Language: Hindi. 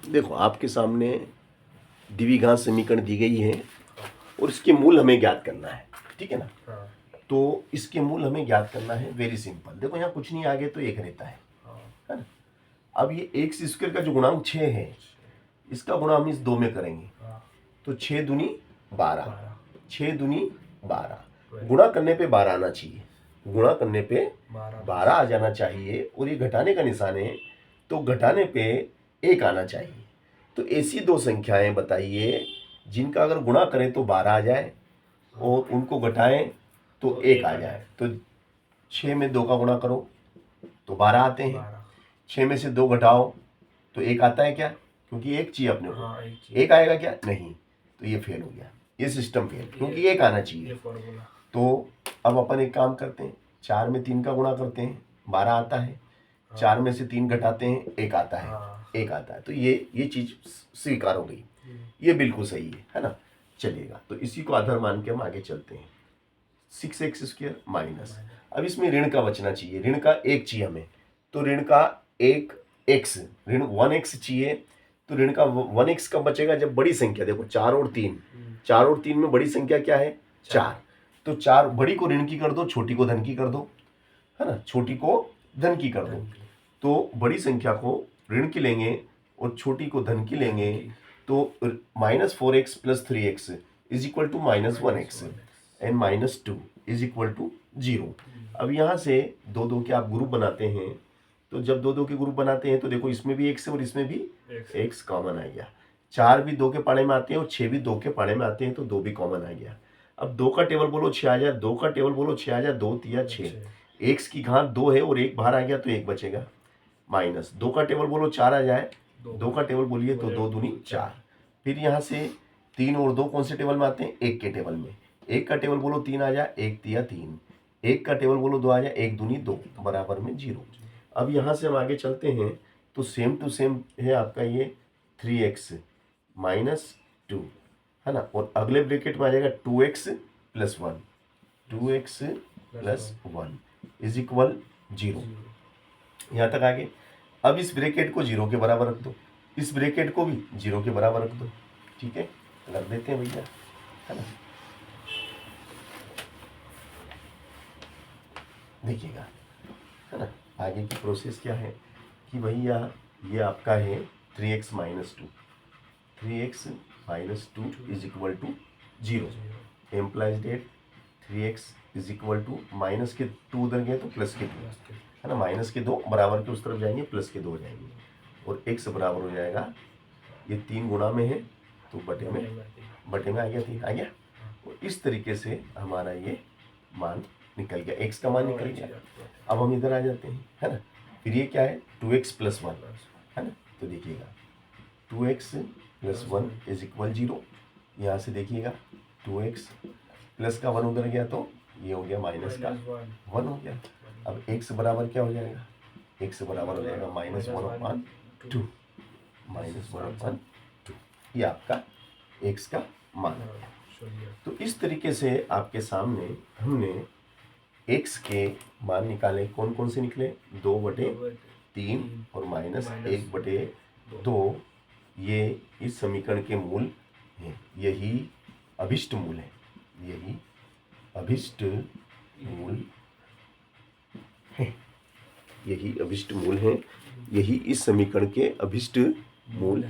देखो आपके सामने द्विघात समीकरण दी गई है और इसके मूल हमें ज्ञात करना है, ठीक है ना। तो इसके मूल हमें ज्ञात करना है, वेरी सिंपल। देखो यहाँ कुछ नहीं, आगे तो एक रहता है ना। अब ये एक्स स्क्वायर का जो गुणांक 6 है, इसका गुणा हम इस 2 में करेंगे, तो 6 दूनी 12, 6 दूनी 12, गुणा करने पे 12 आना चाहिए, गुणा करने पे 12 आ जाना चाहिए। और ये घटाने का निशान है, तो घटाने पे 1 आना चाहिए। तो ऐसी दो संख्याएं बताइए जिनका अगर गुणा करें तो 12 आ जाए और उनको घटाएं तो 1 आ जाए। तो 6 में 2 का गुणा करो तो 12 आते हैं, 6 में से 2 घटाओ तो 1 आता है क्या, क्योंकि 1 चाहिए अपने को। 1 आएगा क्या, नहीं, तो ये फेल हो गया, ये सिस्टम फेल, क्योंकि 1 आना चाहिए। तो अब अपन एक काम करते हैं, 4 में 3 का गुणा करते हैं, 12 आता है, 4 में से 3 घटाते हैं, 1 आता है, 1 आता है। तो ये चीज स्वीकार हो गई, ये बिल्कुल सही है ना, चलिएगा। तो इसी को आधार मान के हम आगे चलते हैं। 6x² माइनस, अब इसमें ऋण का बचना चाहिए, ऋण का 1 चाहिए हमें, तो ऋण का 1x, ऋण 1x चाहिए। तो ऋण का 1x कब बचेगा, जब बड़ी संख्या, देखो 4 और 3, 4 और 3 में बड़ी संख्या क्या है, 4। तो 4 बड़ी को ऋण की कर दो, छोटी को धन की कर दो, है ना, छोटी को धन की कर दो। तो बड़ी संख्या को ऋण की लेंगे और छोटी को धन की लेंगे, तो -4x + 3x is equal to -1x and -2 is equal to 0। अब यहाँ से 2 के आप ग्रुप बनाते हैं, तो जब 2 के ग्रुप बनाते हैं तो देखो इसमें भी x है और इसमें भी x कॉमन आ गया। 4 भी 2 के पाने में आते हैं और 6 भी 2 के पाने में आते हैं, तो 2 भी कॉमन आ गया। अब 2 का टेबल बोलो 6 आ जाए, 2 का टेबल बोलो 6 आ जाए, 2 तिया 6, x की घात 2 है और 1 बाहर आ गया तो 1 बचेगा। माइनस 2 का टेबल बोलो 4 आ जाए, 2 का टेबल बोलिए तो 2 दूनी 4। फिर यहाँ से 3 और 2 कौन से टेबल में आते हैं, 1 के टेबल में। 1 का टेबल बोलो 3 आ जाए, 1 तिया 3, 1 का टेबल बोलो 2 आ जाए, 1 दूनी 2 बराबर में 0। अब यहाँ से हम आगे चलते हैं, तो सेम टू सेम है आपका ये 3x - 2, है ना, और अगले ब्रैकेट में आ जाएगा 2x + 1, 2x + 1 इज इक्वल 0। यहाँ तक आगे। अब इस ब्रैकेट को 0 के बराबर रख दो, इस ब्रैकेट को भी 0 के बराबर रख दो, ठीक है, रख देते हैं भैया, है ना। देखिएगा, है ना, आगे की प्रोसेस क्या है कि भैया ये आपका है 3x - 2, 3x - 2 is equal to 0। Implies that 3x is equal to minus के 2 उधर गए तो प्लस के 2, है ना, माइनस के 2 बराबर के उस तरफ जाएंगे, प्लस के 2 हो जाएंगे और x बराबर हो जाएगा, ये 3 गुणा में है तो बटे में आ गया, 3 आ गया। और इस तरीके से हमारा ये मान निकल गया, x का मान निकल गया। अब हम इधर आ जाते हैं, है ना। फिर ये क्या है, 2x + 1, है ना। तो देखिएगा 2x + 1 इज इक्वल 0। यहाँ से देखिएगा 2x प्लस का 1 उधर गया तो ये हो गया माइनस का 1 हो गया। अब x बराबर क्या हो जाएगा, x बराबर हो जाएगा -1/2, -1/2, ये आपका x का मान है। तो इस तरीके से आपके सामने हमने x के मान निकाले, कौन कौन से निकले, 2/3 और -1/2, ये इस समीकरण के मूल हैं, यही अभिष्ट मूल है, यही अभिष्ट मूल है, यही अभिष्ट मूल है, यही इस समीकरण के अभिष्ट मूल